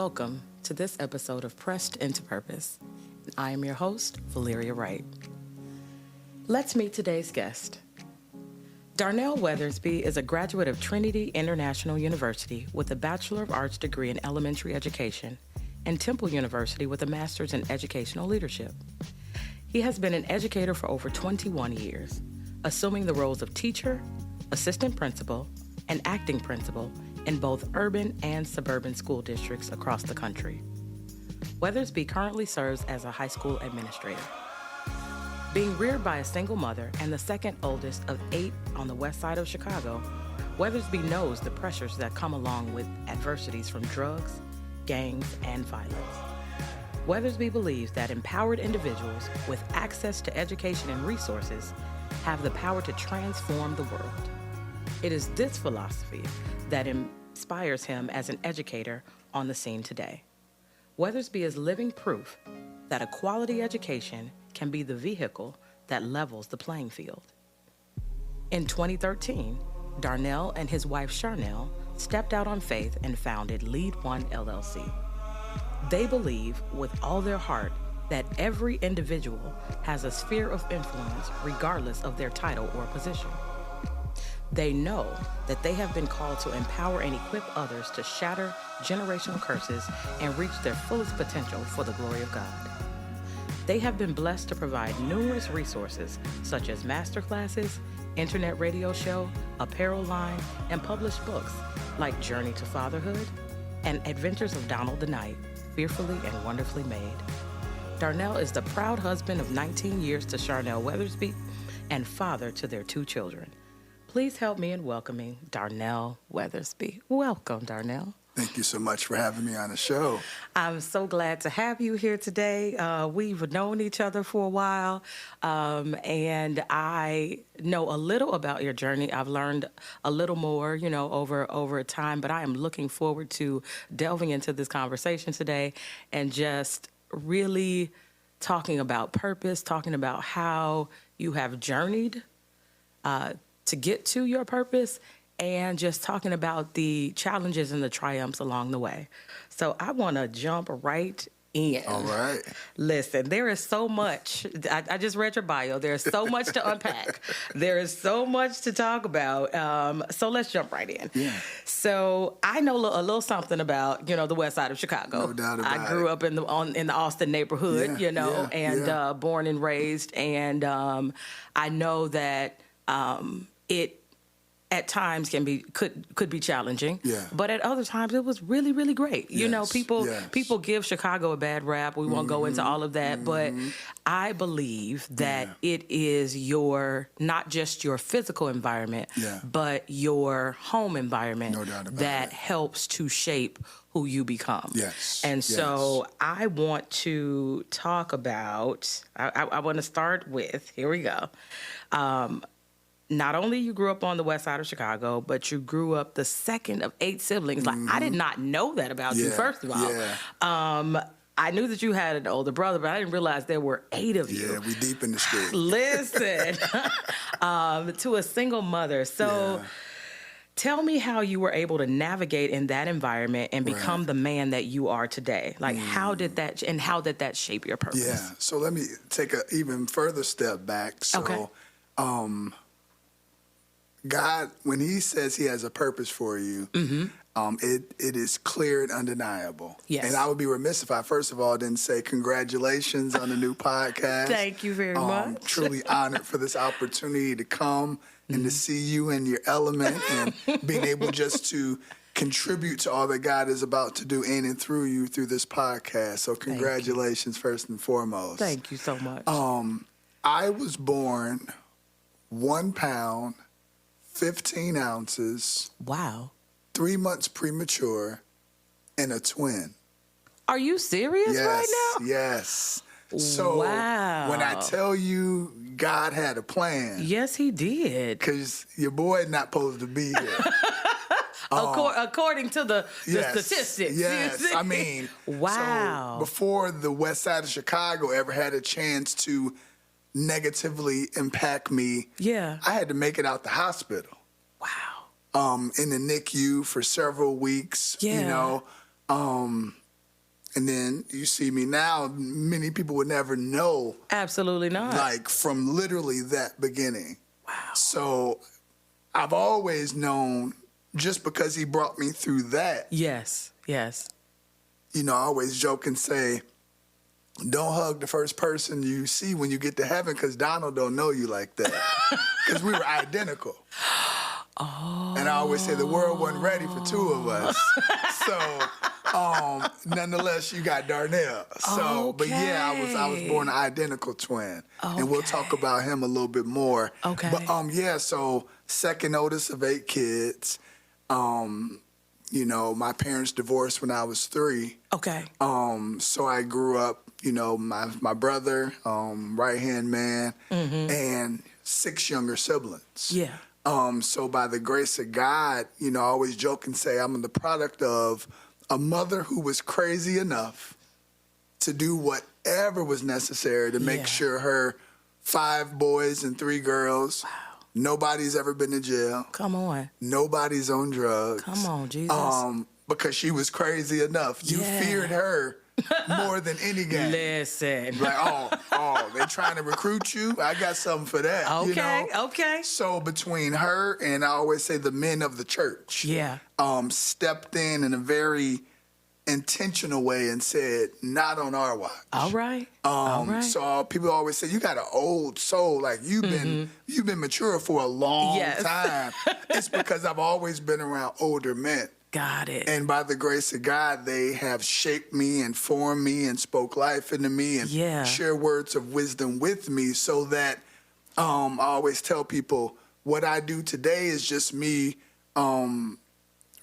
Welcome to this episode of Pressed into Purpose. I am your host, Valeria Wright. Let's meet today's guest. Darnell Weathersby is a graduate of Trinity International University with a Bachelor of Arts degree in elementary education and Temple University with a Master's in Educational Leadership. He has been an educator for over 21 years, assuming the roles of teacher, assistant principal, and acting principal in both urban and suburban school districts across the country. Weathersby currently serves as a high school administrator. Being reared by a single mother and the second oldest of 8 on the west side of Chicago, Weathersby knows the pressures that come along with adversities from drugs, gangs, and violence. Weathersby believes that empowered individuals with access to education and resources have the power to transform the world. It is this philosophy that inspires him as an educator on the scene today. Weathersby is living proof that a quality education can be the vehicle that levels the playing field. In 2013, Darnell and his wife Charnel stepped out on faith and founded Lead One LLC. They believe with all their heart that every individual has a sphere of influence regardless of their title or position. They know that they have been called to empower and equip others to shatter generational curses and reach their fullest potential for the glory of God. They have been blessed to provide numerous resources such as masterclasses, internet radio show, apparel line, and published books like Journey to Fatherhood and Adventures of Donald the Knight, Fearfully and Wonderfully Made. Darnell is the proud husband of 19 years to Charnel Weathersby and father to their 2 children. Please help me in welcoming Darnell Weathersby. Welcome, Darnell. Thank you so much for having me on the show. I'm so glad to have you here today. We've known each other for a while, and I know a little about your journey. I've learned a little more, over time, but I am looking forward to delving into this conversation today and just really talking about purpose, talking about how you have journeyed to get to your purpose, and just talking about the challenges and the triumphs along the way. So I want to jump right in. All right. Listen, there is so much. I just read your bio. There's so much to unpack. There is so much to talk about. So let's jump right in. Yeah. So I know a little something about, the west side of Chicago. No doubt about it. I grew up in the Austin neighborhood, born and raised. And I know that it at times could be challenging, but at other times it was really, really great. People give Chicago a bad rap. We won't go into all of that, but I believe that it is not just your physical environment, but your home environment that helps to shape who you become. Yes. And so I want to talk about, I want to start with, here we go. Not only you grew up on the west side of Chicago, but you grew up the second of 8 siblings. Like, I did not know that about you, first of all. Yeah. I knew that you had an older brother, but I didn't realize there were 8 of you. Yeah, we deep in the street. Listen, to a single mother. So tell me how you were able to navigate in that environment and become the man that you are today. Like, how did that shape your purpose? Yeah, so let me take an even further step back. So, God, when he says he has a purpose for you, it is clear and undeniable. Yes. And I would be remiss if I, first of all, didn't say congratulations on the new podcast. Thank you very much. Truly honored for this opportunity to come and to see you in your element and being able just to contribute to all that God is about to do in and through you through this podcast. So congratulations, first and foremost. Thank you so much. I was born 1 pound, 15 ounces. Wow. 3 months premature, and a twin. Are you serious right now? Yes. So wow. When I tell you God had a plan. Yes, he did. Because your boy is not supposed to be here. According to the statistics. Yes. I mean, wow. So before the west side of Chicago ever had a chance to negatively impact me, I had to make it out the hospital. Wow. In the NICU for several weeks, And then you see me now, many people would never know. Absolutely not. Like from literally that beginning. Wow. So I've always known, just because he brought me through that. Yes. Yes. You know, I always joke and say, don't hug the first person you see when you get to heaven, because Donald don't know you like that. Because we were identical. Oh. And I always say the world wasn't ready for two of us. So, nonetheless, you got Darnell. So, But yeah, I was born an identical twin. Okay. And we'll talk about him a little bit more. Okay. But yeah, so second oldest of 8 kids. You know, my parents divorced when I was 3. Okay. So I grew up, you know, my brother, right-hand man, and 6 younger siblings. Yeah. So by the grace of God, you know, I always joke and say I'm the product of a mother who was crazy enough to do whatever was necessary to make sure her 5 boys and 3 girls, nobody's ever been to jail. Come on. Nobody's on drugs. Come on, Jesus. Because she was crazy enough. You feared her more than any gang. Listen. Like, oh, they trying to recruit you? I got something for that. Okay, you know? okay. So between her and I always say the men of the church, stepped in a very intentional way and said, not on our watch. All right. All right. So people always say, you got an old soul. Like you've been mature for a long time. It's because I've always been around older men. Got it. And by the grace of God, they have shaped me and formed me and spoke life into me and shared words of wisdom with me, so that I always tell people what I do today is just me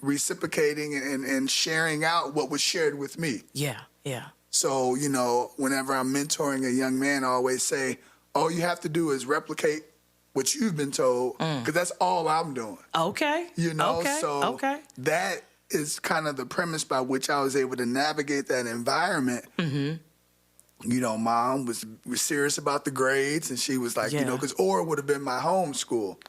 reciprocating and sharing out what was shared with me. Yeah, yeah. So, you know, whenever I'm mentoring a young man, I always say, all you have to do is replicate what you've been told, because that's all I'm doing. Okay. You know, so that is kind of the premise by which I was able to navigate that environment. You know, Mom was serious about the grades, and she was like, you know, because OR would have been my home school.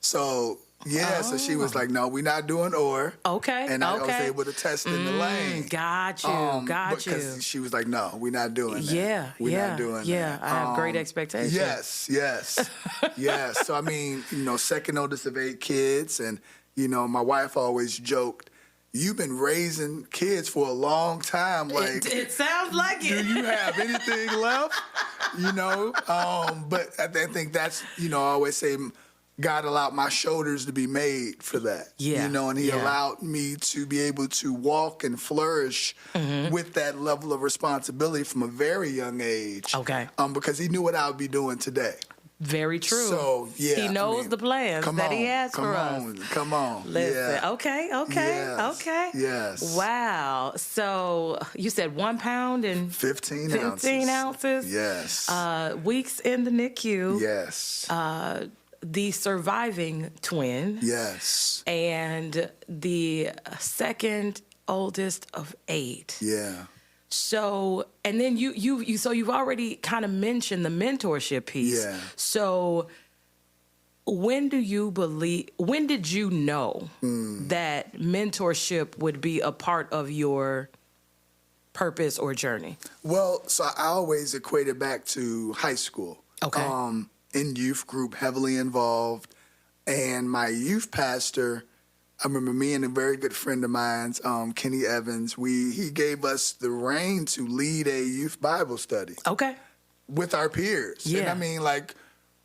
So, so she was like, no, we're not doing OR. Okay. And I was able to test in the lane. Got you. Because she was like, no, we're not doing that. We're not doing that. Yeah, I have great expectations. Yes. So, I mean, you know, second oldest of 8 kids. And, you know, my wife always joked, you've been raising kids for a long time. Like, it sounds like it. Do you have anything left? You know, but I think that's, you know, I always say, God allowed my shoulders to be made for that. You know, and he allowed me to be able to walk and flourish with that level of responsibility from a very young age. Okay. Because he knew what I would be doing today. Very true. So, he knows the plans that he has for us. Come on. Listen. Okay. Yes. Wow. So you said 1 pound and 15 ounces. Yes. Weeks in the NICU. Yes. The surviving twin. Yes. And the second oldest of 8. Yeah. So, and then you've already kind of mentioned the mentorship piece. Yeah. So when did you know that mentorship would be a part of your purpose or journey? Well, so I always equate it back to high school. Okay. In youth group, heavily involved. And my youth pastor, I remember me and a very good friend of mine's, Kenny Evans, he gave us the reign to lead a youth Bible study. Okay. With our peers. Yeah. And I mean, like,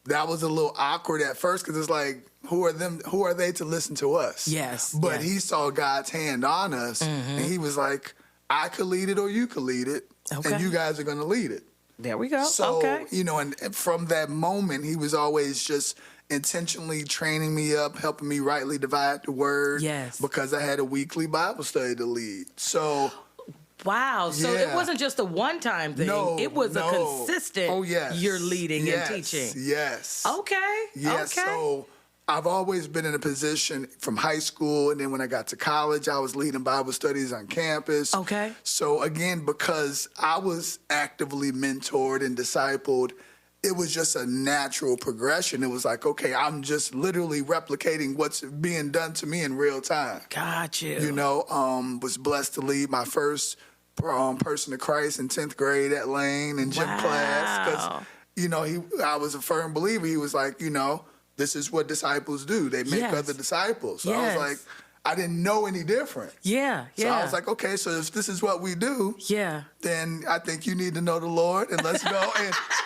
that was a little awkward at first because it's like, who are they to listen to us? Yes. But he saw God's hand on us, and he was like, I could lead it or you could lead it, and you guys are going to lead it. There we go. So, you know, and from that moment, he was always just intentionally training me up, helping me rightly divide the word. Yes. Because I had a weekly Bible study to lead. So. Wow. So it wasn't just a one-time thing. No, it was a consistent, you're leading and teaching. Yes. Okay. Yes. Okay. So I've always been in a position from high school, and then when I got to college, I was leading Bible studies on campus. Okay. So again, because I was actively mentored and discipled, it was just a natural progression. It was like, okay, I'm just literally replicating what's being done to me in real time. Got you. You know, was blessed to lead my first person of Christ in 10th grade at Lane in gym class because, I was a firm believer. He was like, this is what disciples do. They make other disciples. So I was like, I didn't know any different. Yeah. So I was like, okay, so if this is what we do, then I think you need to know the Lord and let's go.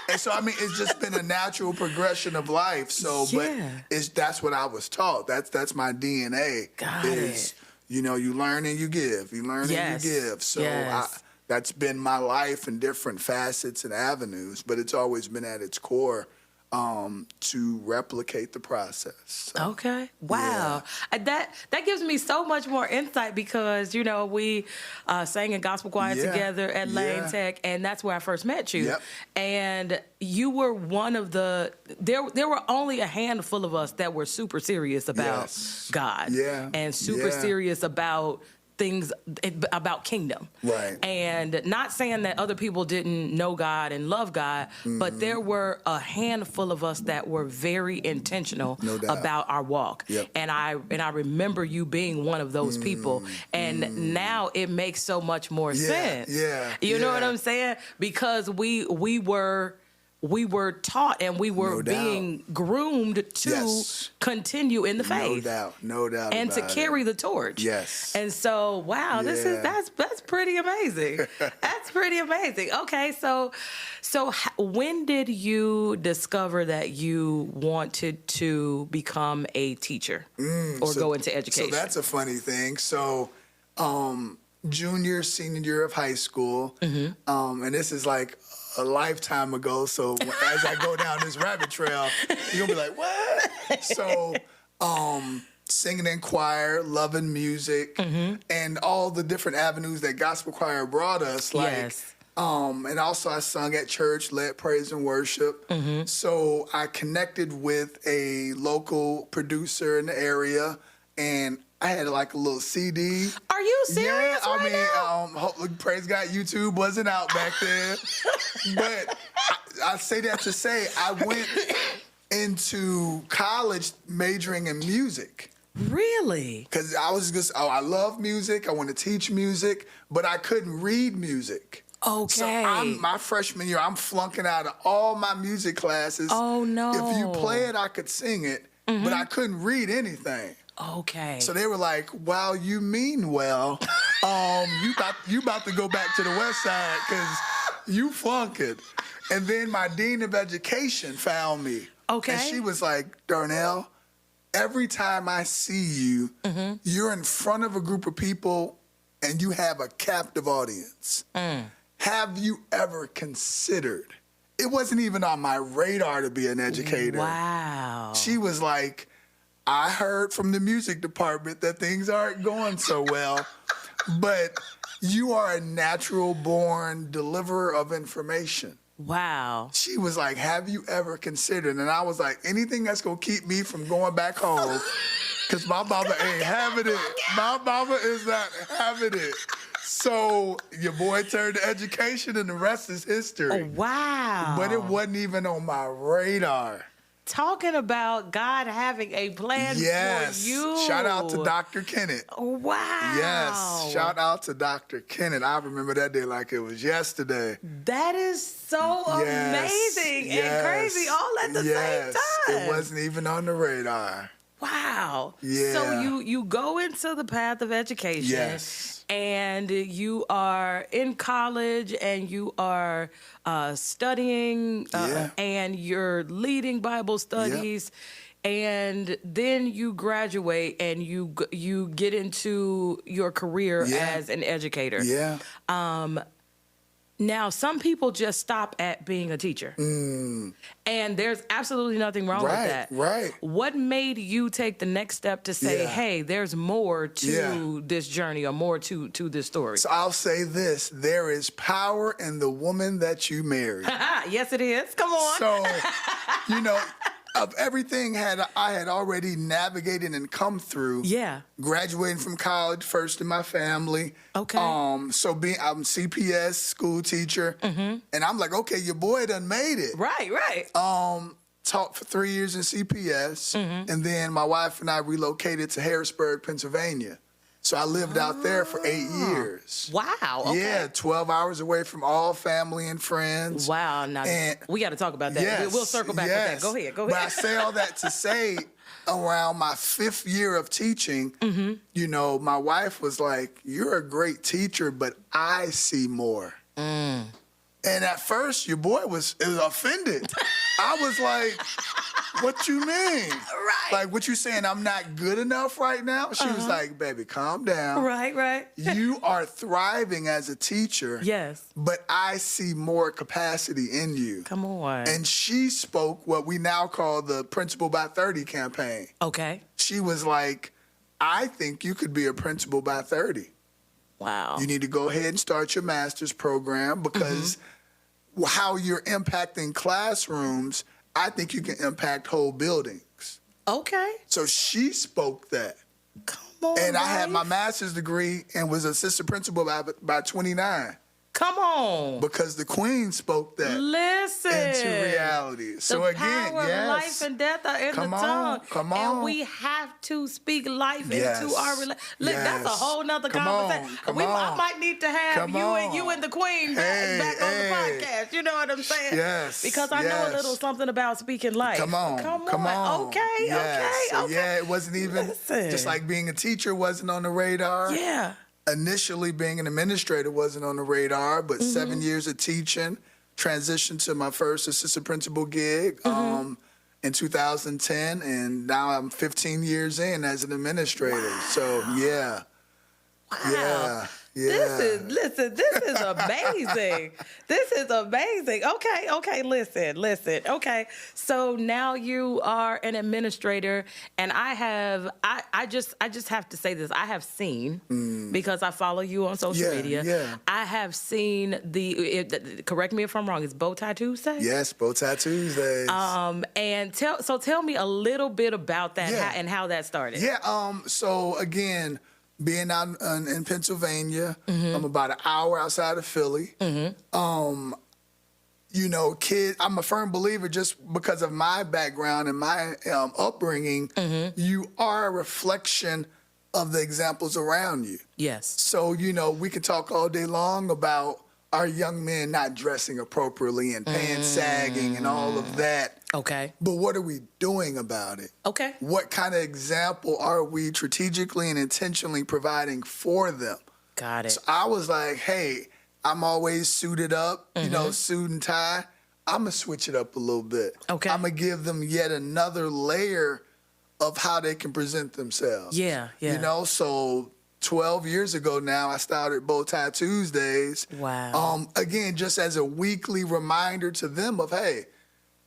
and so, I mean, it's just been a natural progression of life. So, but that's what I was taught. That's my DNA. Got it. You learn and you give. You learn and you give. So that's been my life in different facets and avenues, but it's always been at its core to replicate the process. So, okay. Wow. That gives me so much more insight because, we sang in gospel choir together at Lane Tech, and that's where I first met you. Yep. And you were one of there were only a handful of us that were super serious about God. Yeah. And super serious about things about kingdom. Right. And not saying that other people didn't know God and love God, but there were a handful of us that were very intentional about our walk. Yep. And I remember you being one of those people. And now it makes so much more sense. Yeah. You know what I'm saying? Because we were taught and we were being groomed to continue in the faith. No doubt. And to carry the torch. Yes. And so, wow, that's pretty amazing. That's pretty amazing. Okay, so when did you discover that you wanted to become a teacher or go into education? So that's a funny thing. So, junior, senior year of high school, and this is like a lifetime ago, so as I go down this rabbit trail, you're gonna be like, what? So, singing in choir, loving music, and all the different avenues that gospel choir brought us, and also I sung at church, led praise and worship. So I connected with a local producer in the area, and I had like a little CD. Are you serious? Yeah, I mean, hopefully, praise God, YouTube wasn't out back then. But I say that to say I went into college majoring in music. Really? Because I was just, I love music. I want to teach music, but I couldn't read music. Okay. So my freshman year, I'm flunking out of all my music classes. Oh, no. If you play it, I could sing it, but I couldn't read anything. Okay. So they were like, wow, you mean well. You about to go back to the West Side because you flunked it. And then my dean of education found me. Okay. And she was like, Darnell, every time I see you, you're in front of a group of people and you have a captive audience. Have you ever considered? It wasn't even on my radar to be an educator. Wow. She was like, I heard from the music department that things aren't going so well, but you are a natural born deliverer of information. Wow. She was like, have you ever considered? And I was like, anything that's going to keep me from going back home, because my mama ain't having it. My mama is not having it. So your boy turned to education and the rest is history. Oh, wow. But it wasn't even on my radar. Talking about God having a plan for you. Shout out to Dr. Kennett. Wow. Yes. Shout out to Dr. Kennett. I remember that day like it was yesterday. That is so amazing and crazy all at the same time. It wasn't even on the radar. Wow. Yeah. So you go into the path of education. Yes. And you are in college and you are studying and you're leading Bible studies. And then you graduate and you get into your career as an educator. Yeah. Now, some people just stop at being a teacher. And there's absolutely nothing wrong with that. Right. What made you take the next step to say, hey, there's more to this journey or more to this story? So I'll say this. There is power in the woman that you married. Yes, it is. Come on. So, of everything I had already navigated and come through. Yeah. Graduating from college first in my family. Okay. So I'm CPS, school teacher. And I'm like, okay, your boy done made it. Right. Taught for 3 years in CPS. And then my wife and I relocated to Harrisburg, Pennsylvania. So I lived out there for 8 years. Wow. Okay. Yeah, 12 hours away from all family and friends. Wow. Now, And we got to talk about that. yes, We'll circle back with that. Go ahead. But I say all that to say, around my 5th year of teaching, you know, my wife was like, "You're a great teacher, but I see more." And at first, your boy was offended. I was like, "What you mean? Right. Like, what you saying? I'm not good enough right now?" She was like, "Baby, calm down. Right. You are thriving as a teacher. Yes. But I see more capacity in you." Come on. And she spoke what we now call the Principal by 30 campaign. Okay. She was like, "I think you could be a principal by 30. Wow. You need to go ahead and start your master's program because how you're impacting classrooms, I think you can impact whole buildings." Okay. So she spoke that. Come on. And I had wife. my master's degree and was assistant principal by 29 Come on. because the queen spoke that Listen. into reality. So the again, power yes. of life and death are in Come the on, tongue. come And on. we have to speak life Yes, into our relationship. Look, that's a yes. whole nother Come on, conversation. come I on. might need to have Come you and the queen Hey, back on the hey. podcast. You know what I'm saying? Yes, Because I know a yes. little something about speaking life. Come on. Okay, Yes. So, okay. yeah, it wasn't even, Listen. just like being a teacher wasn't on the radar. Yeah. Initially, being an administrator wasn't on the radar, but 7 years of teaching, transitioned to my first assistant principal gig in 2010, and now I'm 15 years in as an administrator. Wow. So, yeah. Wow. Yeah. This is amazing. This is amazing. Okay, listen. Okay. So now you are an administrator, and I just have to say this. I have seen, because I follow you on social media. Yeah. I have seen correct me if I'm wrong, it's Bow Tie Tuesday? Yes, Bow Tie Tuesdays. And tell me a little bit about that Yeah. and how that started. Yeah, so again, being out in Pennsylvania, I'm about an hour outside of Philly. You know, I'm a firm believer just because of my background and my upbringing, you are a reflection of the examples around you. Yes. So, you know, we can talk all day long about our young men not dressing appropriately and pants sagging and all of that. Okay. But what are we doing about it? Okay. What kind of example are we strategically and intentionally providing for them? Got it. So I was like, hey, I'm always suited up, you know, suit and tie. I'm going to switch it up a little bit. Okay. I'm going to give them yet another layer of how they can present themselves. Yeah. You know, so 12 years ago now, I started Bow Tie Tuesdays. Wow. Again, just as a weekly reminder to them of, hey,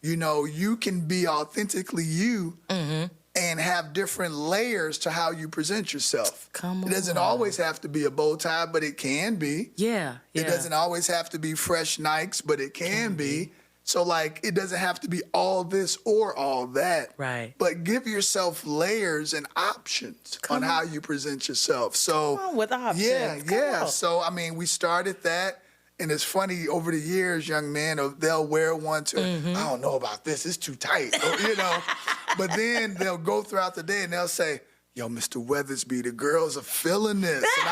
you know, you can be authentically you and have different layers to how you present yourself. Come on. It doesn't always have to be a bow tie, but it can be. Yeah. It doesn't always have to be fresh Nikes, but it can be. So, like, it doesn't have to be all this or all that. Right. But give yourself layers and options on how you present yourself. So, Come on with options. yeah, Come yeah. on. So, I mean, we started that. And it's funny, over the years, young men, they'll wear one to, I don't know about this, it's too tight, or, you know. But then they'll go throughout the day and they'll say, yo, Mr. Weathersby, the girls are feeling this. And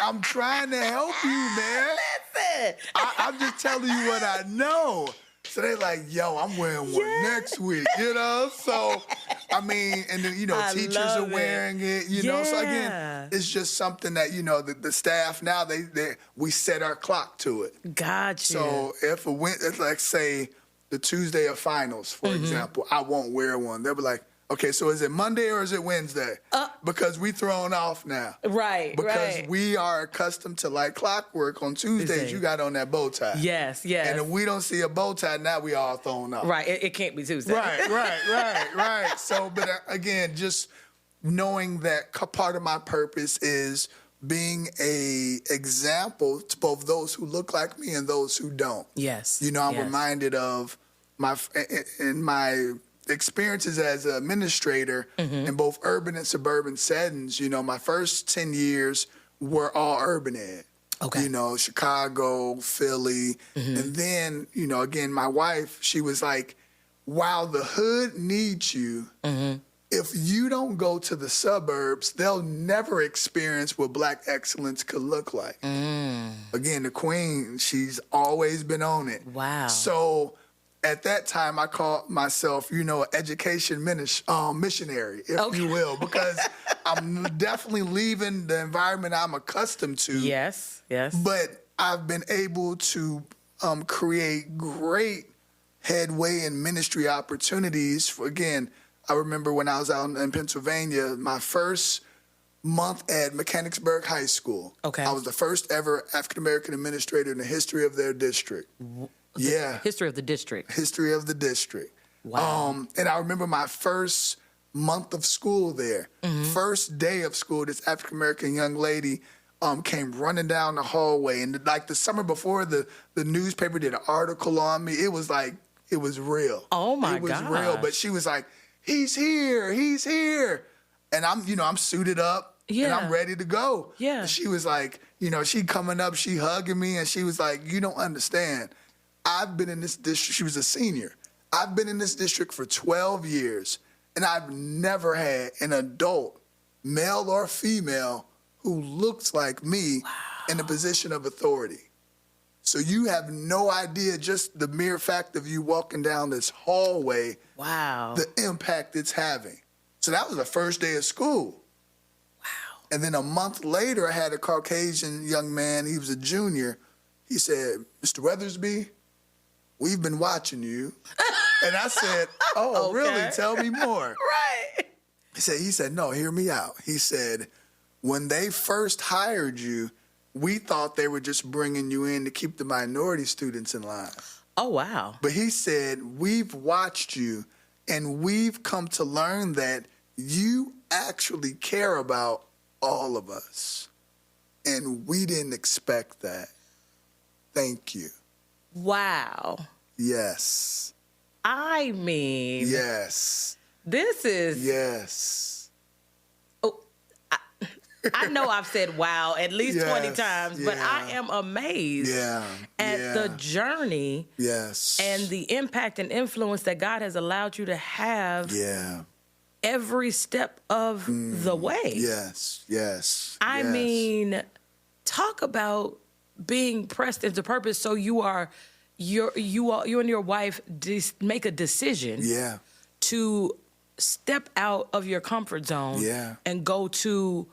I'm trying to help you, man. Listen. I'm just telling you what I know. So they're like, yo, I'm wearing one next week, you know? So, I mean, and then, you know, I teachers are love it. wearing it, you know? So Yeah. again, it's just something that, you know, the staff now, we set our clock to it. Gotcha. So if it's like, say, the Tuesday of finals, for example, I won't wear one. They'll be like, okay, so is it Monday or is it Wednesday? Because we thrown off now. Right, Because we are accustomed to, like clockwork, on Tuesdays, you got on that bow tie. Yes. And if we don't see a bow tie, now we all thrown off. Right. It can't be Tuesday. Right. So, but again, just knowing that part of my purpose is being a example to both those who look like me and those who don't. Yes. You know, I'm yes. reminded of my experiences as an administrator in both urban and suburban settings. You know, my first 10 years were all urban ed. Okay. You know, Chicago, Philly. And then, you know, again, my wife, she was like, while the hood needs you, if you don't go to the suburbs, they'll never experience what Black excellence could look like. Again, the queen, she's always been on it. Wow. So at that time, I called myself, an education missionary, if you will, because I'm definitely leaving the environment I'm accustomed to. Yes. But I've been able to create great headway and ministry opportunities. Again, I remember when I was out in Pennsylvania, my first month at Mechanicsburg High School. Okay. I was the first ever African-American administrator in the history of their district. History of the district. History of the district. Wow. And I remember my first month of school there. First day of school, this African-American young lady came running down the hallway. And like the summer before, the newspaper did an article on me. It was like, it was real. Oh, my It was gosh. real. But she was like, he's here. And I'm suited up and I'm ready to go. Yeah. And she was like, she coming up, she hugging me, and she was like, you don't understand. I've been in this district. She was a senior. I've been in this district for 12 years, and I've never had an adult, male or female, who looks like me in a position of authority. So you have no idea, just the mere fact of you walking down this hallway, the impact it's having. So that was the first day of school. Wow. And then a month later, I had a Caucasian young man. He was a junior. He said, Mr. Weathersby, we've been watching you. And I said, oh, Okay. really? Tell me more. Right. He said, no, hear me out. He said, when they first hired you, we thought they were just bringing you in to keep the minority students in line. Oh, wow. But he said, we've watched you, and we've come to learn that you actually care about all of us. And we didn't expect that. Thank you. Wow. Yes. I mean, Yes. this is. Yes. Oh, I know I've said wow at least 20 Yes, times, but I yeah. am amazed at the journey and the impact and influence that God has allowed you to have every step of the way. Yes. I mean, talk about being pressed into purpose. So you and your wife make a decision to step out of your comfort zone and go to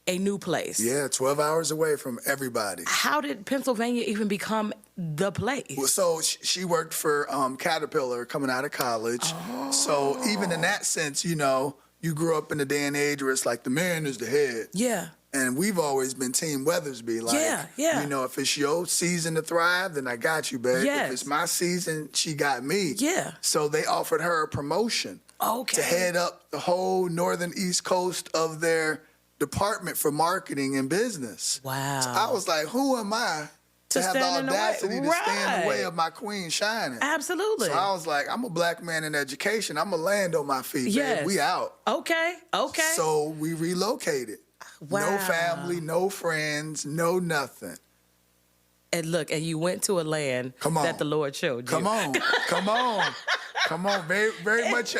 a new place. 12 hours away from everybody. How did Pennsylvania even become the place? Well, so she worked for Caterpillar coming out of college. Oh. So even in that sense, you grew up in a day and age where it's like the man is the head. Yeah. And we've always been Team Weathersby. Like, if it's your season to thrive, then I got you, babe. Yes. If it's my season, she got me. Yeah. So they offered her a promotion to head up the whole northern East Coast of their department for marketing and business. Wow. So I was like, who am I to have the audacity to stand in the way of my queen shining? Absolutely. So I was like, I'm a Black man in education. I'm going to land on my feet, babe. We out. Okay. So we relocated. Wow. No family, no friends, no nothing. And look, and you went to a land that the Lord showed you. Come on. Very, very much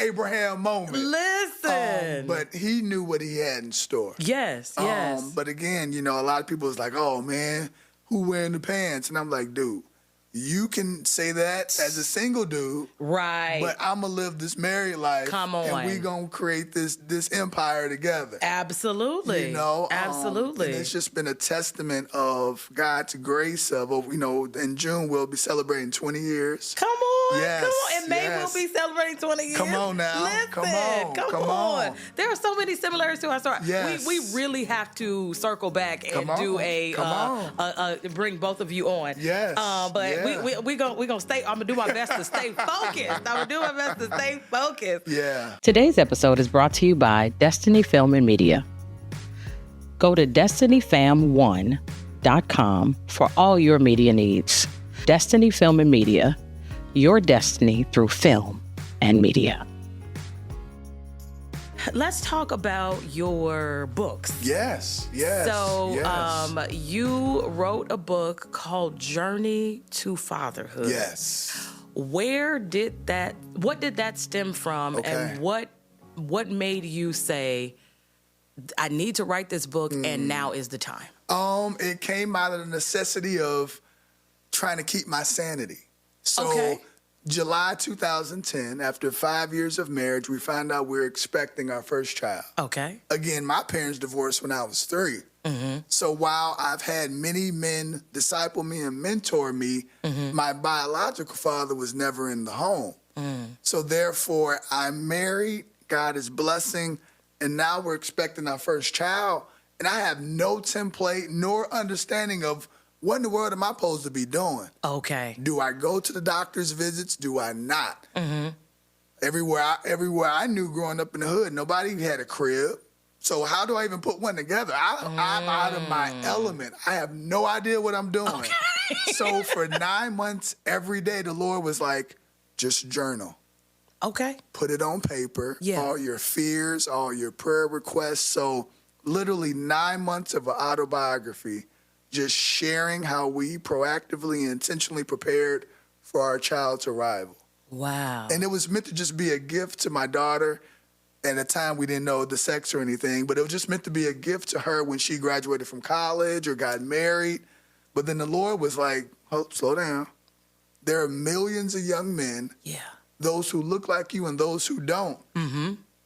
Abraham moment. Listen. But he knew what he had in store. Yes. But again, a lot of people is like, oh, man, who wearing the pants? And I'm like, dude, you can say that as a single dude. Right. But I'm going to live this married life. Come on. And we going to create this empire together. Absolutely. Absolutely. And it's just been a testament of God's grace in June we'll be celebrating 20 years. Come on. Yes, In May we'll be celebrating 20 years. Come on now. Listen, come on. There are so many similarities to our story. Yes. We really have to circle back and do bring both of you on. Yes. We gonna stay. I'm gonna do my best to stay focused. Yeah. Today's episode is brought to you by Destiny Film and Media. Go to destinyfam1.com for all your media needs. Destiny Film and Media, your destiny through film and media. Let's talk about your books. Yes. So, you wrote a book called Journey to Fatherhood. Yes. What did that stem from, and what what made you say, I need to write this book and now is the time? It came out of the necessity of trying to keep my sanity. So July 2010, after 5 years of marriage, we found out we were expecting our first child. Okay. Again, my parents divorced when I was 3. So while I've had many men disciple me and mentor me, my biological father was never in the home. So therefore, I'm married, God is blessing, and now we're expecting our first child, and I have no template nor understanding of what in the world am I supposed to be doing? Okay. Do I go to the doctor's visits? Do I not? Everywhere I knew growing up in the hood, nobody had a crib. So how do I even put one together? I'm out of my element. I have no idea what I'm doing. Okay. So for 9 months, every day, the Lord was like, just journal. Okay. Put it on paper. Yeah. All your fears, all your prayer requests. So literally 9 months of an autobiography, just sharing how we proactively and intentionally prepared for our child's arrival. Wow. And it was meant to just be a gift to my daughter. At the time, we didn't know the sex or anything, but it was just meant to be a gift to her when she graduated from college or got married. But then the Lord was like, oh, slow down. There are millions of young men, those who look like you and those who don't,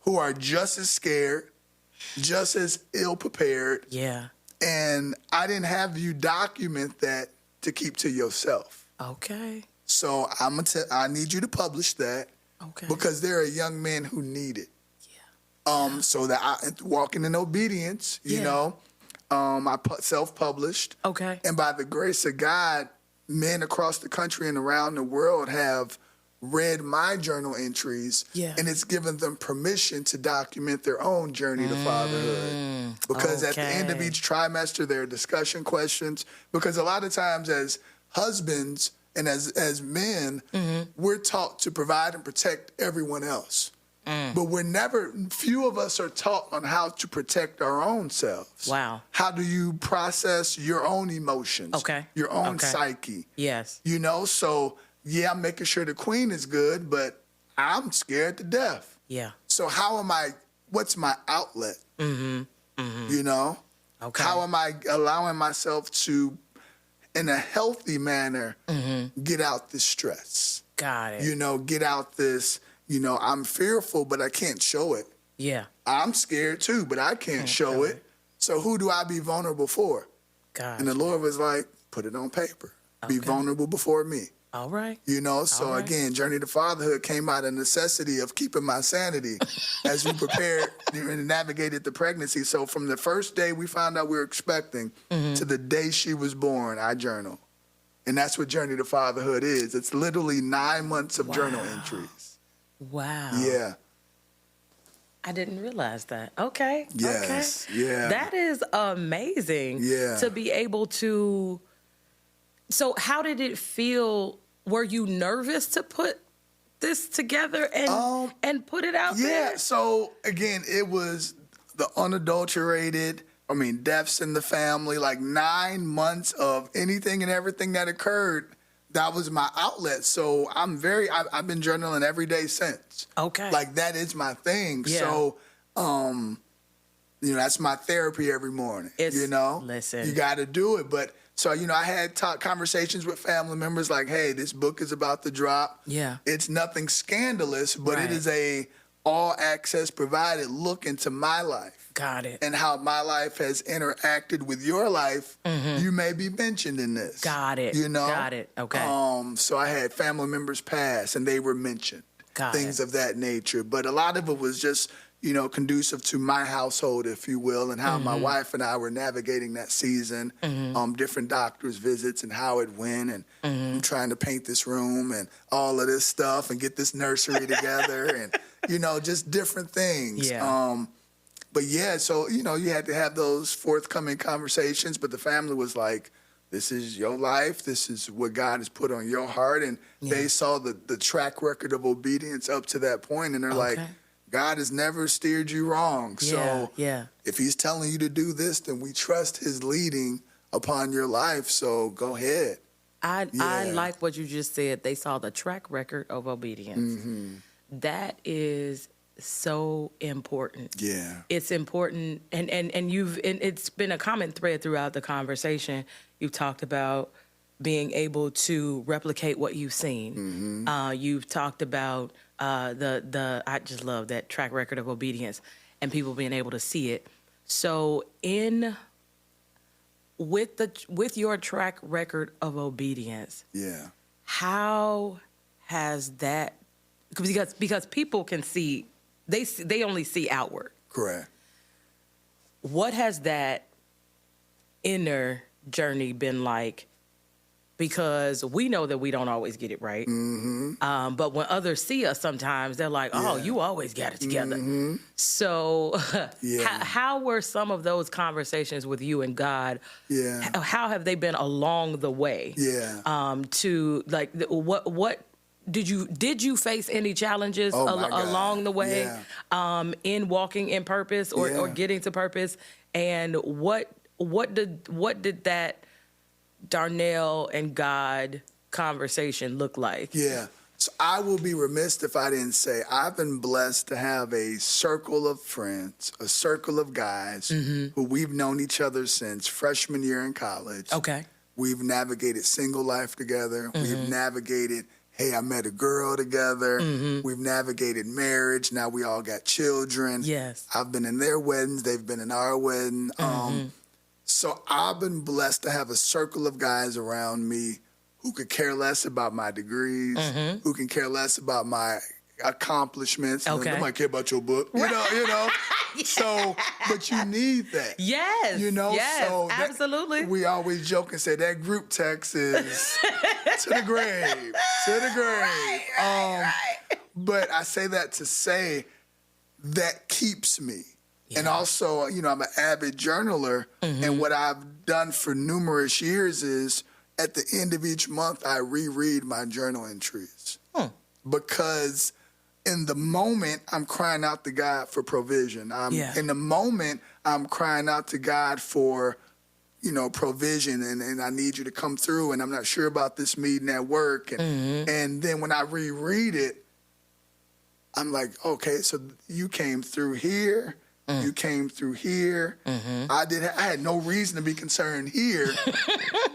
who are just as scared, just as ill-prepared. Yeah. And I didn't have you document that to keep to yourself. Okay. So I need you to publish that. Okay. Because there are young men who need it. So that I walking in obedience, you know, I self-published. Okay. And by the grace of God, men across the country and around the world have read my journal entries, and it's given them permission to document their own journey to fatherhood. Because at the end of each trimester, there are discussion questions. Because a lot of times as husbands and as men, we're taught to provide and protect everyone else. But few of us are taught on how to protect our own selves. Wow. How do you process your own emotions? Your own psyche? Yes. You know, so yeah, I'm making sure the queen is good, but I'm scared to death. Yeah. So what's my outlet? You know? Okay. How am I allowing myself to, in a healthy manner, get out this stress? Got it. You know, get out this, I'm fearful, but I can't show it. Yeah. I'm scared too, but I can't show it. So who do I be vulnerable for? God. And the Lord was like, put it on paper. Be vulnerable before me. All right. You know, so again, Journey to Fatherhood came out of necessity of keeping my sanity as we prepared and navigated the pregnancy. So from the first day we found out we were expecting to the day she was born, I journal. And that's what Journey to Fatherhood is. It's literally 9 months of journal entries. Wow. Yeah. I didn't realize that. Okay. Yes. Okay. Yeah. That is amazing. Yeah. To be able to. So how did it feel? Were you nervous to put this together and put it out there? Yeah. So again, it was the unadulterated, deaths in the family, like 9 months of anything and everything that occurred. That was my outlet. So I've been journaling every day since. Okay. Like that is my thing. Yeah. So, that's my therapy every morning. Listen. You got to do it. But so, I had conversations with family members like, hey, this book is about to drop. Yeah. It's nothing scandalous, but it is a all access provided look into my life. Got it. And how my life has interacted with your life. You may be mentioned in this. Got it. Got it. Okay. So I had family members pass and they were mentioned. Things of that nature. But a lot of it was just, conducive to my household, if you will, and how my wife and I were navigating that season, different doctors' visits and how it went, and I'm trying to paint this room and all of this stuff and get this nursery together and, just different things. Yeah. But yeah, so, you had to have those forthcoming conversations, but the family was like, this is your life. This is what God has put on your heart. And they saw the track record of obedience up to that point, and they're like, God has never steered you wrong. So if he's telling you to do this, then we trust his leading upon your life. So go ahead. I like what you just said. They saw the track record of obedience. That is so important. Yeah. It's important, and it's been a common thread throughout the conversation. You've talked about being able to replicate what you've seen. You've talked about I just love that track record of obedience and people being able to see it. So with your track record of obedience, Yeah. how has that, because people can see, they only see outward. Correct. What has that inner journey been like? Because we know that we don't always get it right. But when others see us sometimes, they're like, oh, you always got it together. So how were some of those conversations with you and God? Yeah. How have they been along the way? Yeah. To like, what did you face any challenges along the way in walking in purpose or getting to purpose? And what did that Darnell and God conversation look like? Yeah. So I will be remiss if I didn't say I've been blessed to have a circle of friends, a circle of guys who we've known each other since freshman year in college. Okay. We've navigated single life together. We've navigated, hey, I met a girl together. We've navigated marriage. Now we all got children. Yes. I've been in their weddings. They've been in our wedding. So I've been blessed to have a circle of guys around me who could care less about my degrees, who can care less about my accomplishments. Okay. They might care about your book, you know. So, but you need that. Yes. You know, yes, so absolutely. We always joke and say that group text is to the grave, to the grave. Right. But I say that to say that keeps me. Yeah. And also, you know, I'm an avid journaler, and what I've done for numerous years is at the end of each month, I reread my journal entries. Because in the moment, I'm crying out to God for provision. In the moment, I'm crying out to God for, you know, provision, and I need you to come through, and I'm not sure about this meeting at work. And then when I reread it, I'm like, okay, so you came through here. You came through here. I had no reason to be concerned here,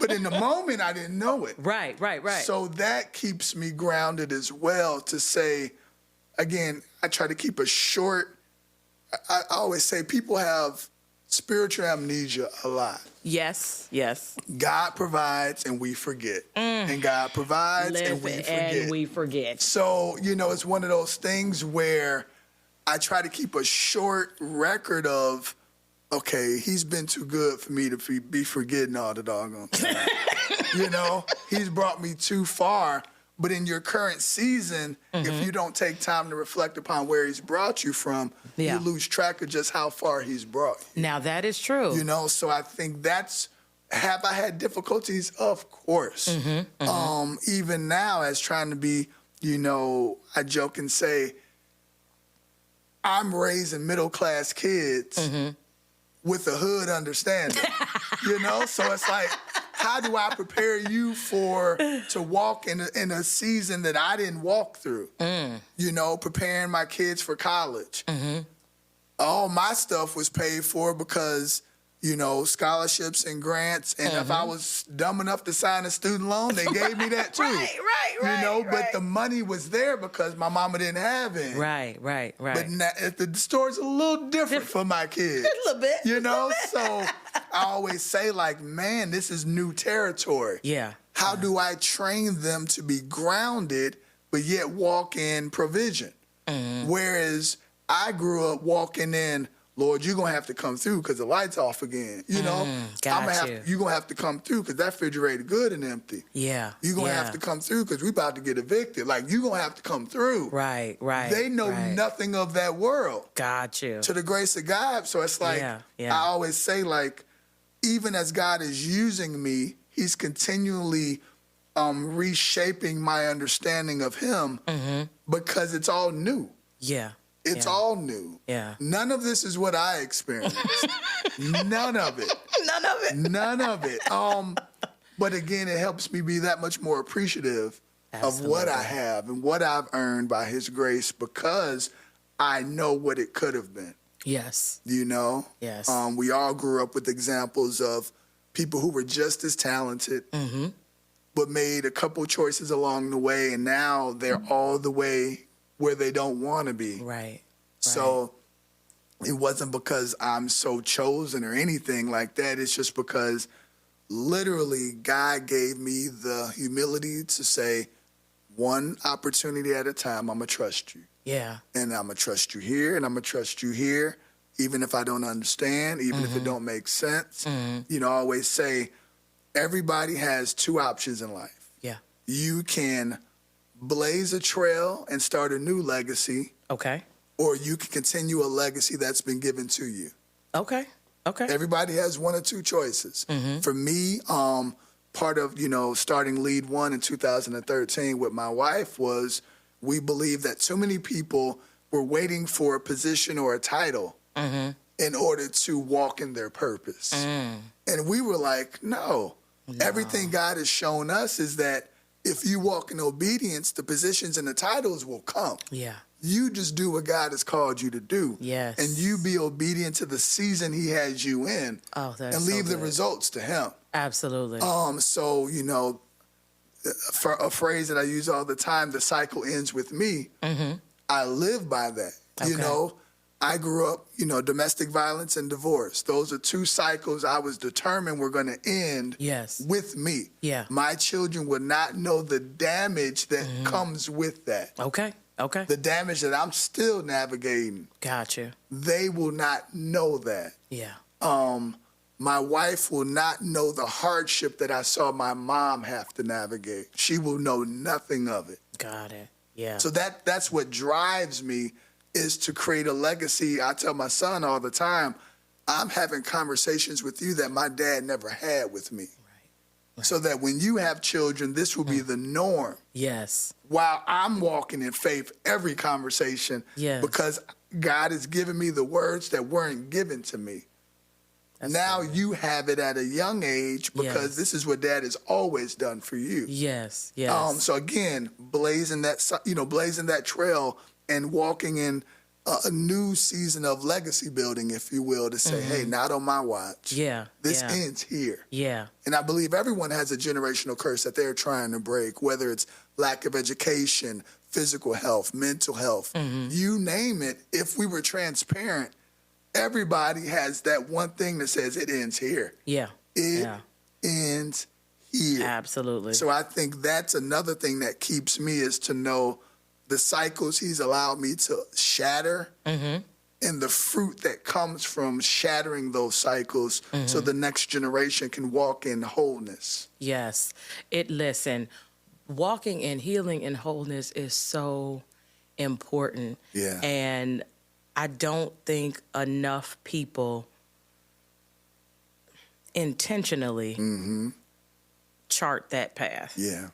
but in the moment I didn't know it. Right. So that keeps me grounded as well to say, again, I try to keep a short, I always say people have spiritual amnesia a lot. Yes. God provides and we forget. And God provides and we forget. So, you know, it's one of those things where I try to keep a short record of, okay, he's been too good for me to be forgetting all the doggone time. You know, he's brought me too far. But in your current season, if you don't take time to reflect upon where he's brought you from, you lose track of just how far he's brought you. Now, that is true. You know, so I think have I had difficulties? Of course. Even now, as trying to be, you know, I joke and say, I'm raising middle-class kids with a hood understanding, you know? So it's like, how do I prepare you to walk in a season that I didn't walk through? You know, preparing my kids for college. All my stuff was paid for because, you know, scholarships and grants. And if I was dumb enough to sign a student loan, they gave me that too. Right. You know, but the money was there because my mama didn't have it. Right. But now, the story's a little different for my kids. A little bit. You know, so I always say, like, man, this is new territory. Yeah. How do I train them to be grounded, but yet walk in provision? Whereas I grew up walking in, Lord, you're going to have to come through because the light's off again. You know, you're going to have to come through because that refrigerator good and empty. Yeah. You're going to have to come through because we're about to get evicted. Like, you're going to have to come through. Right. They know nothing of that world. Got you. To the grace of God. So it's like, I always say, like, even as God is using me, he's continually reshaping my understanding of him because it's all new. Yeah. It's all new. Yeah. None of this is what I experienced. None of it. None of it. But again, it helps me be that much more appreciative of what I have and what I've earned by his grace because I know what it could have been. Yes. You know? Yes. We all grew up with examples of people who were just as talented, but made a couple choices along the way, and now they're all the way where they don't want to be. Right. So it wasn't because I'm so chosen or anything like that. It's just because literally God gave me the humility to say, one opportunity at a time, I'm going to trust you. Yeah. And I'm going to trust you here, and I'm going to trust you here, even if I don't understand, even if it don't make sense. You know, I always say, everybody has two options in life. Yeah. You can blaze a trail and start a new legacy, Okay. or you can continue a legacy that's been given to you. Okay. Okay. Everybody has one or two choices. For me, part of, you know, starting Lead One in 2013 with my wife was we believed that too many people were waiting for a position or a title in order to walk in their purpose. And we were like, no. Everything God has shown us is that if you walk in obedience, the positions and the titles will come. Yeah. You just do what God has called you to do. Yes. And you be obedient to the season he has you in. Oh, that's and leave so the good. results to him. Absolutely. So, you know, for a phrase that I use all the time, the cycle ends with me. I live by that. You Okay. know, I grew up, you know, domestic violence and divorce. Those are two cycles I was determined were going to end Yes. with me. Yeah. My children would not know the damage that comes with that. Okay. Okay. The damage that I'm still navigating. Gotcha. They will not know that. Yeah. My wife will not know the hardship that I saw my mom have to navigate. She will know nothing of it. Got it. Yeah. So that's what drives me, is to create a legacy. I tell my son all the time, I'm having conversations with you that my dad never had with me. Right. So that when you have children, this will be the norm. Yes. While I'm walking in faith every conversation, Yes. because God has given me the words that weren't given to me. That's now good. you have it at a young age because Yes. this is what Dad has always done for you. Yes. Yes. So again, blazing that trail and walking in a new season of legacy building, if you will, to say, hey, not on my watch. Yeah. This yeah. ends here. Yeah. And I believe everyone has a generational curse that they're trying to break, whether it's lack of education, physical health, mental health, you name it. If we were transparent, everybody has that one thing that says it ends here. Yeah. It yeah. ends here. Absolutely. So I think that's another thing that keeps me, is to know the cycles he's allowed me to shatter and the fruit that comes from shattering those cycles so the next generation can walk in wholeness. Yes. Listen, walking in healing and wholeness is so important. Yeah. And I don't think enough people intentionally chart that path. Yeah.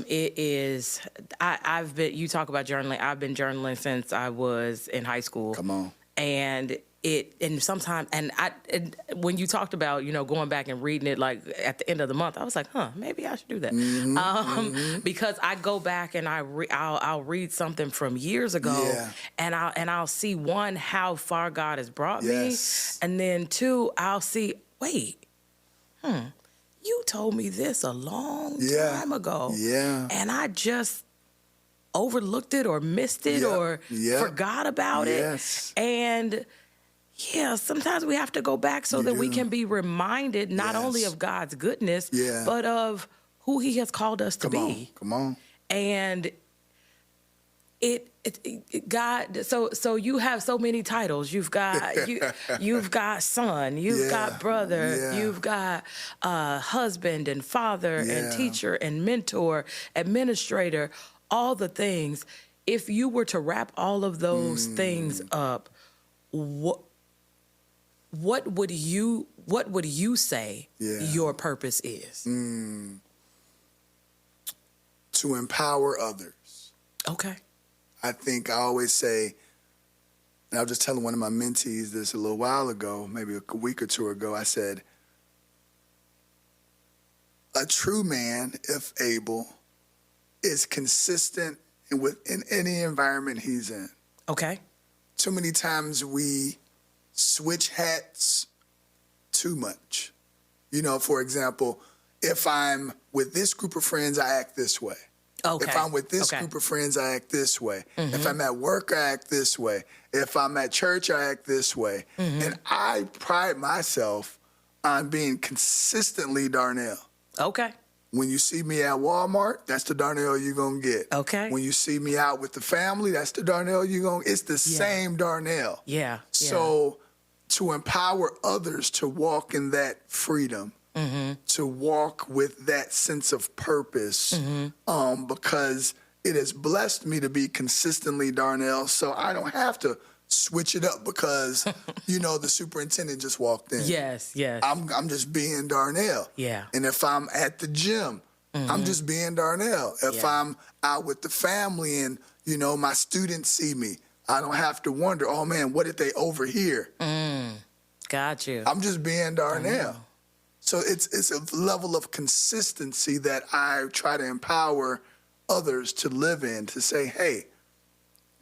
It is, I've been, you talk about journaling. I've been journaling since I was in high school. Come on. And sometimes, when you talked about, you know, going back and reading it, like at the end of the month, I was like, maybe I should do that. Because I go back and I'll read something from years ago, and I'll see, one, how far God has brought me. And then two, I'll see, wait, you told me this a long time ago. Yeah. And I just overlooked it or missed it or forgot about it. And sometimes we have to go back so that we can be reminded not only of God's goodness, but of who he has called us to be. Come on. And God, so you have so many titles. You've got you've got son, you've got brother, you've got husband and father and teacher and mentor, administrator, all the things. If you were to wrap all of those things up, what would you say your purpose is? To empower others. Okay. I think I always say, and I was just telling one of my mentees this a little while ago, maybe a week or two ago, I said, a true man, if able, is consistent in any environment he's in. Okay. Too many times we switch hats too much. You know, for example, if I'm with this group of friends, I act this way. Okay. If I'm with this group of friends, I act this way. If I'm at work, I act this way. If I'm at church, I act this way. And I pride myself on being consistently Darnell. Okay. When you see me at Walmart, that's the Darnell you're going to get. Okay. When you see me out with the family, that's the Darnell you're going to get. It's the same Darnell. Yeah. So to empower others to walk in that freedom, to walk with that sense of purpose, because it has blessed me to be consistently Darnell, so I don't have to switch it up because, you know, the superintendent just walked in. Yes. I'm just being Darnell. Yeah. And if I'm at the gym, I'm just being Darnell. If I'm out with the family and, you know, my students see me, I don't have to wonder, oh man, what did they overhear? Got you. I'm just being Darnell. So it's a level of consistency that I try to empower others to live in, to say, hey,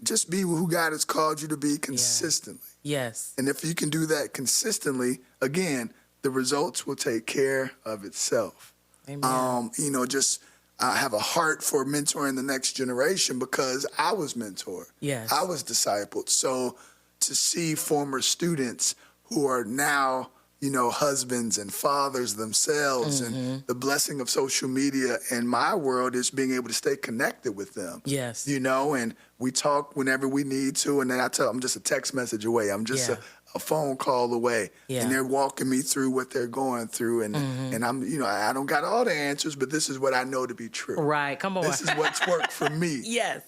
just be who God has called you to be consistently. Yes. And if you can do that consistently, again, the results will take care of itself. Amen. You know, just have a heart for mentoring the next generation because I was mentored. Yes. I was discipled. So to see former students who are now, you know, husbands and fathers themselves, and the blessing of social media in my world is being able to stay connected with them. Yes. You know, and we talk whenever we need to, and then I tell them I'm just a text message away. I'm just a phone call away. And they're walking me through what they're going through. And I'm, you know, I don't got all the answers, but this is what I know to be true. Right. Come on. This is what's worked for me. Yes.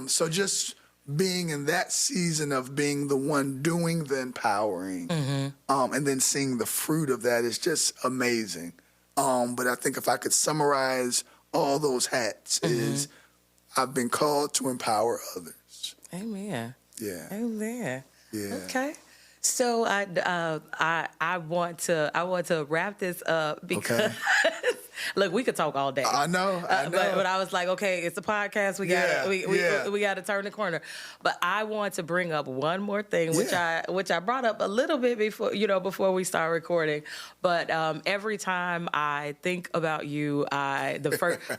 So just being in that season of being the one doing the empowering, and then seeing the fruit of that is just amazing. But I think if I could summarize all those hats is I've been called to empower others. Amen. Yeah. Amen. Yeah. Okay. So I want to wrap this up because look, we could talk all day. I know. But I was like, okay, it's a podcast. We got to turn the corner. But I want to bring up one more thing, which I brought up a little bit before we start recording. But every time I think about you,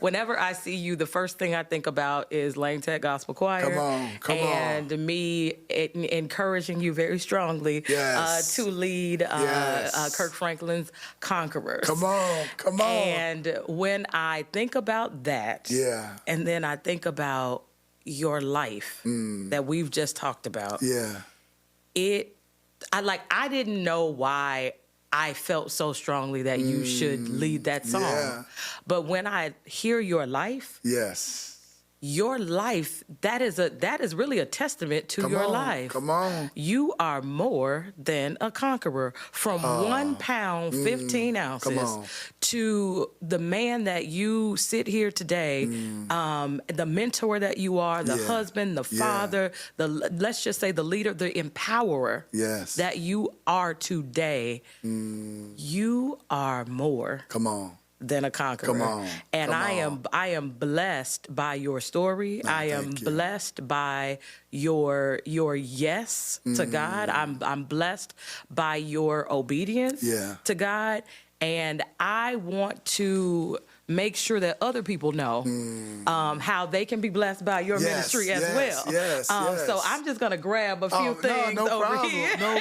whenever I see you, the first thing I think about is Lane Tech Gospel Choir. Come on. And me encouraging you very strongly to lead Kirk Franklin's Conquerors. Come on. And when I think about that, and then I think about your life that we've just talked about, I didn't know why I felt so strongly that you should lead that song. But when I hear your life, your life, that is really a testament to your life. Come on. You are more than a conqueror. From 1 pound, 15 ounces to the man that you sit here today, the mentor that you are, the husband, the father, let's just say the leader, the empowerer that you are today. You are more. Than a conqueror. And I am blessed by your story. I am blessed by your yes to God. I'm blessed by your obedience to God. And I want to make sure that other people know how they can be blessed by your ministry as well. So I'm just going to grab a few things over here. No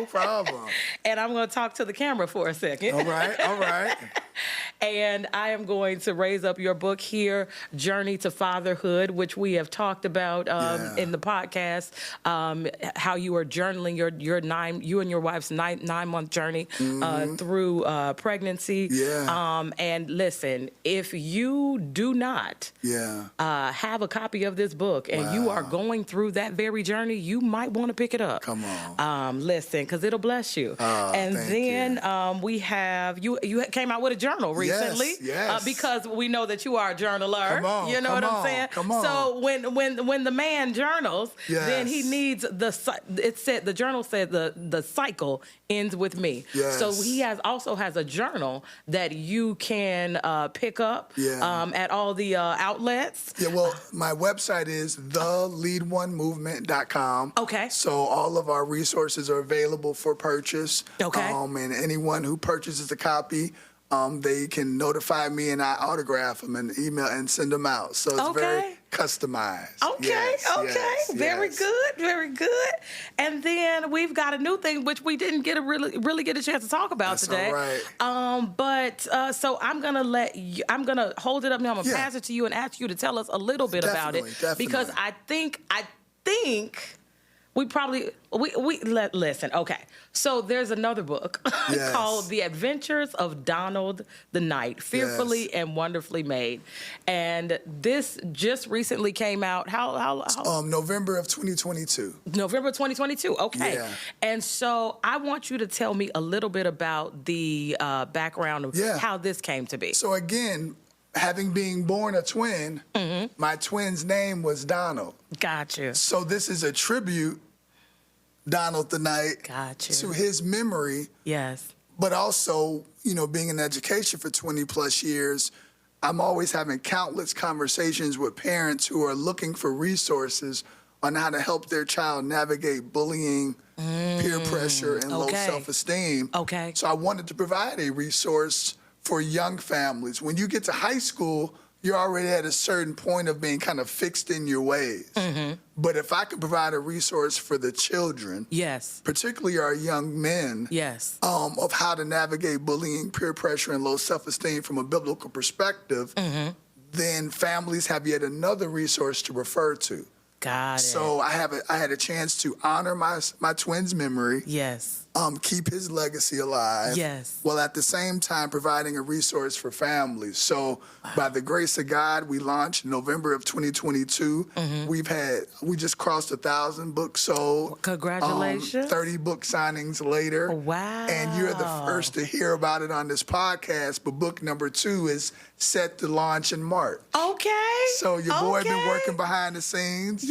problem. And I'm going to talk to the camera for a second. All right. And I am going to raise up your book here, Journey to Fatherhood, which we have talked about in the podcast, how you are journaling you and your wife's 9-month journey through pregnancy. And listen, if you do not have a copy of this book and you are going through that very journey, you might want to pick it up. Come on. Listen, because it'll bless you. And then we have, you came out with a journal recently. Because we know that you are a journaler. You know what I'm saying? So when the man journals, then he needs the journal said the cycle ends with me. So he also has a journal that you can pick up at all the outlets. Yeah, well, my website is theleadonemovement.com. Okay. So all of our resources are available for purchase. Okay. And anyone who purchases a copy, they can notify me and I autograph them and email and send them out. So it's very customized. Okay, very good. And then we've got a new thing which we didn't get really get a chance to talk about today. All right. So I'm gonna hold it up now. I'm gonna pass it to you and ask you to tell us a little bit about it. Because I think listen. Okay, so there's another book called The Adventures of Donald the Knight, Fearfully and Wonderfully Made, and this just recently came out. How? November of 2022. November 2022. Okay, and so I want you to tell me a little bit about the background of how this came to be. So again, having been born a twin, my twin's name was Donald. Gotcha. So this is a tribute, Donald the Knight, to his memory. Yes. But also, being in education for 20 plus years, I'm always having countless conversations with parents who are looking for resources on how to help their child navigate bullying, peer pressure, and low self-esteem. Okay. So I wanted to provide a resource for young families. When you get to high school, you're already at a certain point of being kind of fixed in your ways. But if I could provide a resource for the children, particularly our young men, of how to navigate bullying, peer pressure, and low self-esteem from a biblical perspective, then families have yet another resource to refer to. Got it. So I had a chance to honor my twin's memory. Yes. Keep his legacy alive. Yes. While at the same time providing a resource for families. So by the grace of God, we launched in November of 2022. We just crossed 1,000 books sold. Congratulations. 30 book signings later. Wow. And you're the first to hear about it on this podcast. But book number 2 is set to launch in March. Okay. So your boy been working behind the scenes,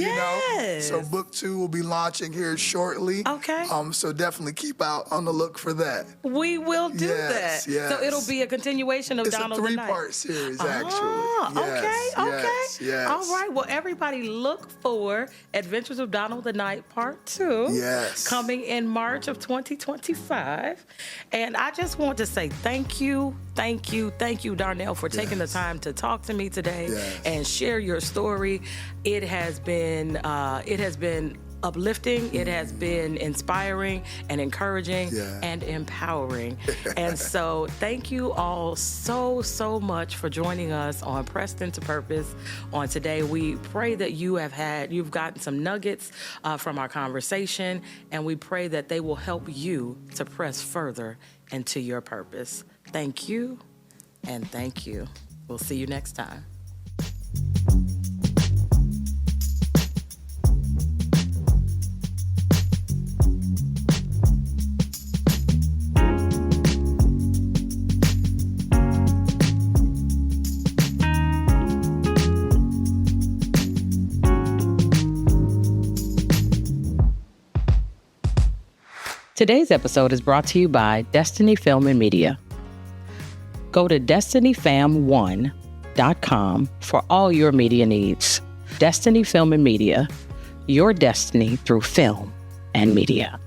So book 2 will be launching here shortly. Okay. So definitely keep out on the look for that. We will do that. Yes. So it'll be a continuation of Donald the Knight. It's a 3-part series, actually. Okay. All right. Well, everybody look for Adventures of Donald the Knight Part 2. Yes. Coming in March of 2025. And I just want to say thank you, Darnell, for taking the time to talk to me today and share your story. It has been uplifting. It has been inspiring and encouraging and empowering. And so thank you all so much for joining us on Pressed into Purpose on today. We pray that you've gotten some nuggets from our conversation, and we pray that they will help you to press further into your purpose. Thank you, and thank you. We'll see you next time. Today's episode is brought to you by Destiny Film and Media. Go to destinyfam1.com for all your media needs. Destiny Film and Media, your destiny through film and media.